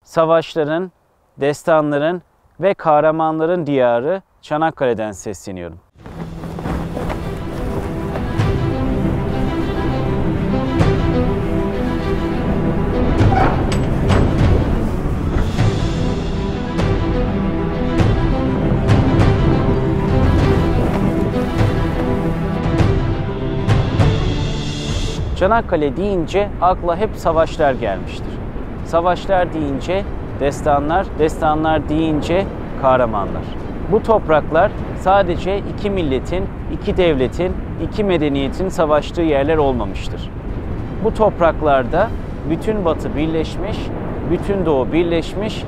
savaşların, destanların ve kahramanların diyarı Çanakkale'den sesleniyorum. Çanakkale deyince akla hep savaşlar gelmiştir. Savaşlar deyince destanlar, destanlar deyince kahramanlar. Bu topraklar sadece iki milletin, iki devletin, iki medeniyetin savaştığı yerler olmamıştır. Bu topraklarda bütün Batı birleşmiş, bütün Doğu birleşmiş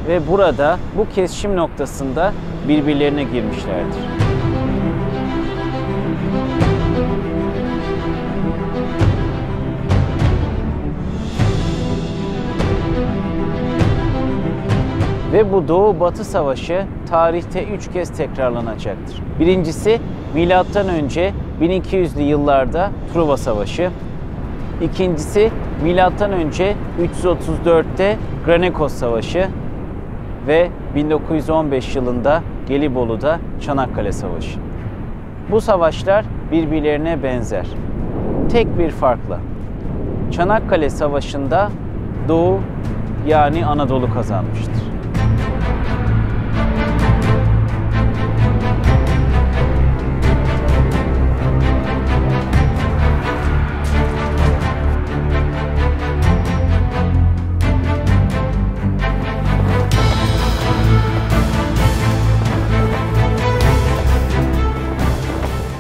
ve burada bu kesişim noktasında birbirlerine girmişlerdir. Ve bu Doğu-Batı Savaşı tarihte 3 kez tekrarlanacaktır. Birincisi milattan önce 1200'lü yıllarda Truva Savaşı. İkincisi milattan önce 334'te Granekos Savaşı ve 1915 yılında Gelibolu'da Çanakkale Savaşı. Bu savaşlar birbirlerine benzer. Tek bir farkla. Çanakkale Savaşı'nda Doğu yani Anadolu kazanmıştır.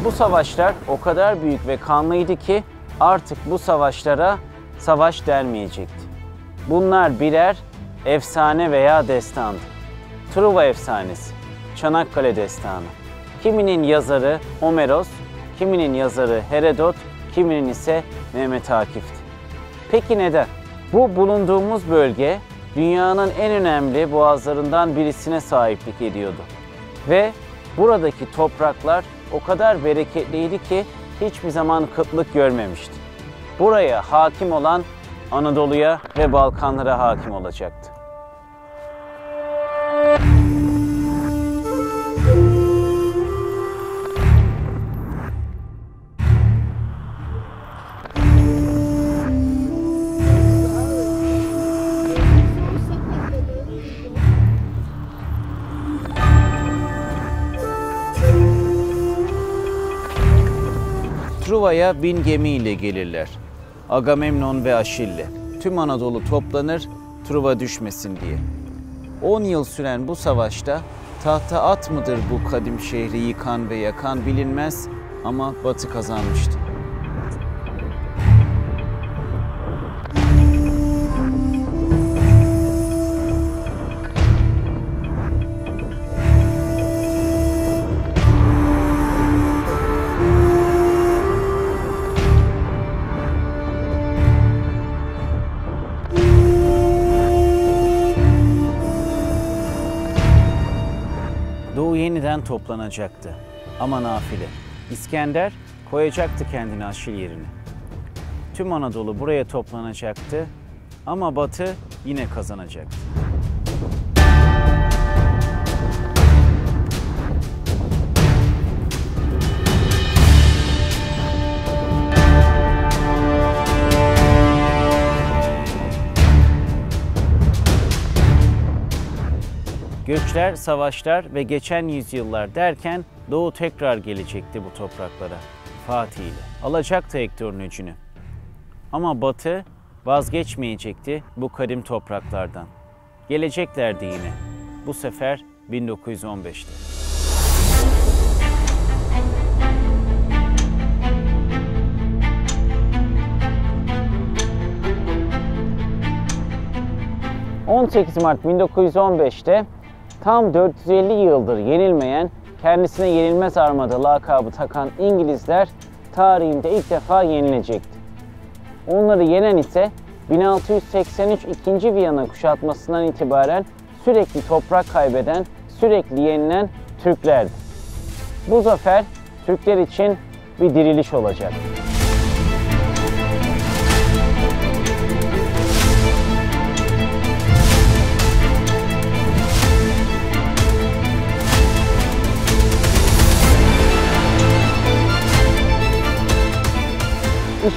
Bu savaşlar o kadar büyük ve kanlıydı ki artık bu savaşlara savaş denmeyecekti. Bunlar birer efsane veya destandı. Truva efsanesi, Çanakkale destanı. Kiminin yazarı Homeros, kiminin yazarı Herodot, kiminin ise Mehmet Akif'ti. Peki neden? Bu bulunduğumuz bölge dünyanın en önemli boğazlarından birisine sahiplik ediyordu. Ve buradaki topraklar o kadar bereketliydi ki hiçbir zaman kıtlık görmemişti. Buraya hakim olan Anadolu'ya ve Balkanlara hakim olacaktı. Truva'ya 1000 gemiyle gelirler. Agamemnon ve Aşille. Tüm Anadolu toplanır, Truva düşmesin diye. 10 yıl süren bu savaşta tahta at mıdır bu kadim şehri yıkan ve yakan bilinmez ama Batı kazanmıştı. Doğu yeniden toplanacaktı ama nafile. İskender koyacaktı kendini Aşil yerine. Tüm Anadolu buraya toplanacaktı ama Batı yine kazanacaktı. Göçler, savaşlar ve geçen yüzyıllar derken Doğu tekrar gelecekti bu topraklara Fatih ile. Alacaktı Hektor'un öcünü. Ama Batı vazgeçmeyecekti bu kadim topraklardan. Geleceklerdi yine. Bu sefer 1915'te. ...18 Mart 1915'te tam 450 yıldır yenilmeyen, kendisine yenilmez armada lakabı takan İngilizler tarihinde ilk defa yenilecekti. Onları yenen ise 1683 2. Viyana kuşatmasından itibaren sürekli toprak kaybeden, sürekli yenilen Türklerdi. Bu zafer Türkler için bir diriliş olacak.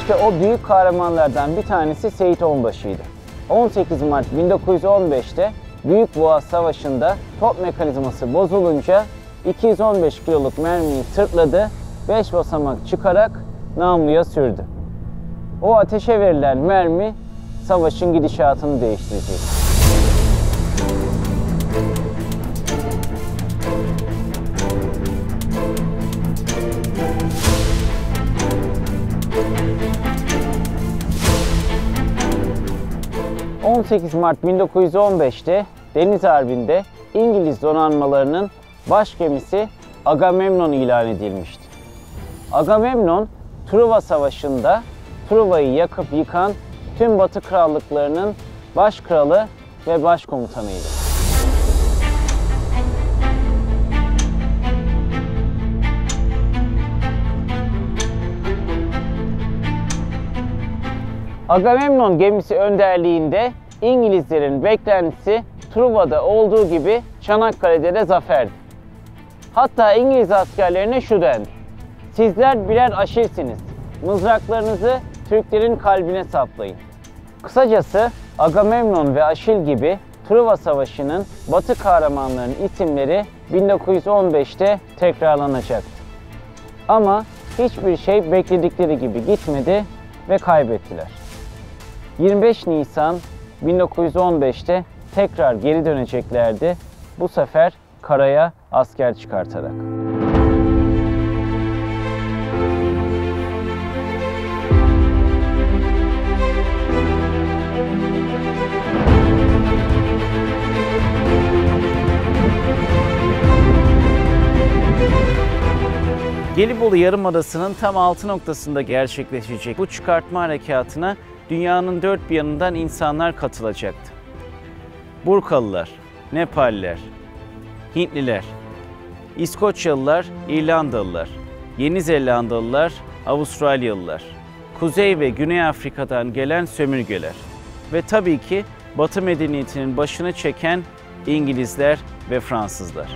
İşte o büyük kahramanlardan bir tanesi Seyit Onbaşı'ydı. 18 Mart 1915'te Büyük Boğaz Savaşı'nda top mekanizması bozulunca 215 kiloluk mermiyi sırtladı, 5 basamak çıkarak namluya sürdü. O ateşe verilen mermi savaşın gidişatını değiştirecek. ...18 Mart 1915'te Deniz Harbi'nde İngiliz donanmalarının baş gemisi Agamemnon ilan edilmişti. Agamemnon, Truva Savaşı'nda Truva'yı yakıp yıkan tüm Batı krallıklarının baş kralı ve başkomutanıydı. Agamemnon gemisi önderliğinde İngilizlerin beklentisi Truva'da olduğu gibi Çanakkale'de de zaferdi. Hatta İngiliz askerlerine şu dendi: "Sizler birer aşilsiniz. Mızraklarınızı Türklerin kalbine saplayın." Kısacası Agamemnon ve Aşil gibi Truva Savaşı'nın Batı kahramanlarının isimleri 1915'te tekrarlanacaktı. Ama hiçbir şey bekledikleri gibi gitmedi ve kaybettiler. 25 Nisan 1915'te tekrar geri döneceklerdi. Bu sefer karaya asker çıkartarak. Gelibolu Yarımadası'nın tam altı noktasında gerçekleşecek bu çıkartma harekatına dünyanın dört bir yanından insanlar katılacaktı. Burkalılar, Nepalliler, Hintliler, İskoçyalılar, İrlandalılar, Yeni Zelandalılar, Avustralyalılar, Kuzey ve Güney Afrika'dan gelen sömürgeler ve tabii ki Batı medeniyetinin başını çeken İngilizler ve Fransızlar.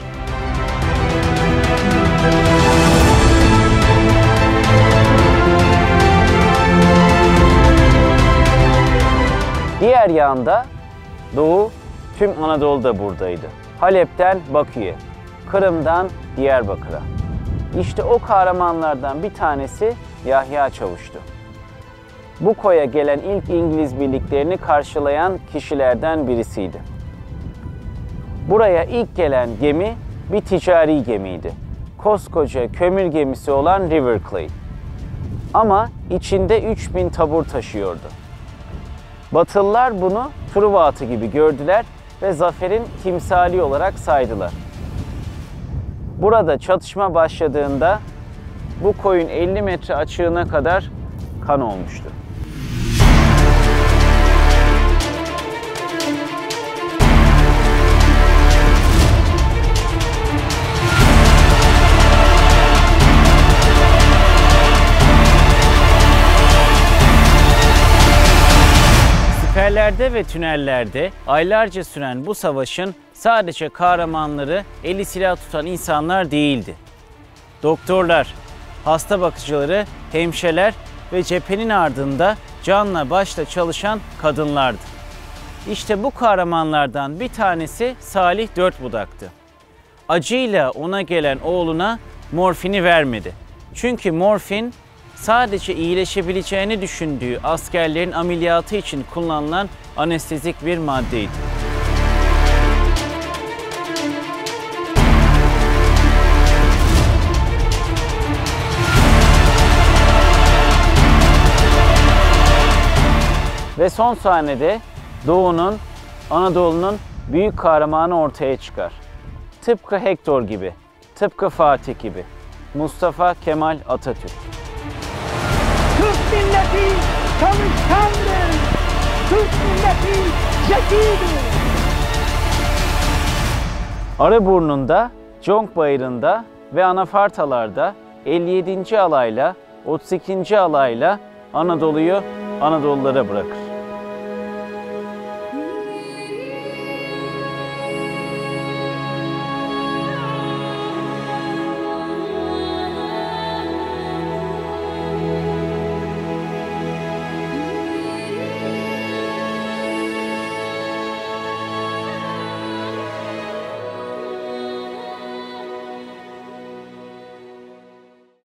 Diğer yanda Doğu, tüm Anadolu da buradaydı. Halep'ten Bakü'ye, Kırım'dan Diyarbakır'a. İşte o kahramanlardan bir tanesi Yahya Çavuş'tu. Bu koya gelen ilk İngiliz birliklerini karşılayan kişilerden birisiydi. Buraya ilk gelen gemi bir ticari gemiydi. Koskoca kömür gemisi olan River Clay. Ama içinde 3000 tabur taşıyordu. Batılılar bunu Truva atı gibi gördüler ve zaferin timsali olarak saydılar. Burada çatışma başladığında bu koyun 50 metre açığına kadar kan olmuştu. Siperlerde ve tünellerde aylarca süren bu savaşın sadece kahramanları eli silah tutan insanlar değildi. Doktorlar, hasta bakıcıları, hemşireler ve cephenin ardında canla başla çalışan kadınlardı. İşte bu kahramanlardan bir tanesi Salih Dörtbudak'tı. Acıyla ona gelen oğluna morfini vermedi. Çünkü morfin sadece iyileşebileceğini düşündüğü askerlerin ameliyatı için kullanılan anestezik bir maddeydi. Ve son sahnede Doğu'nun, Anadolu'nun büyük kahramanı ortaya çıkar. Tıpkı Hector gibi, tıpkı Fatih gibi, Mustafa Kemal Atatürk. Türk milleti çalışkandır. Türk milleti zekidir. Arıburnu'nda, Conk Bayırı'nda ve Anafartalar'da 57. alayla 32. alayla Anadolu'yu Anadolulara bırakır.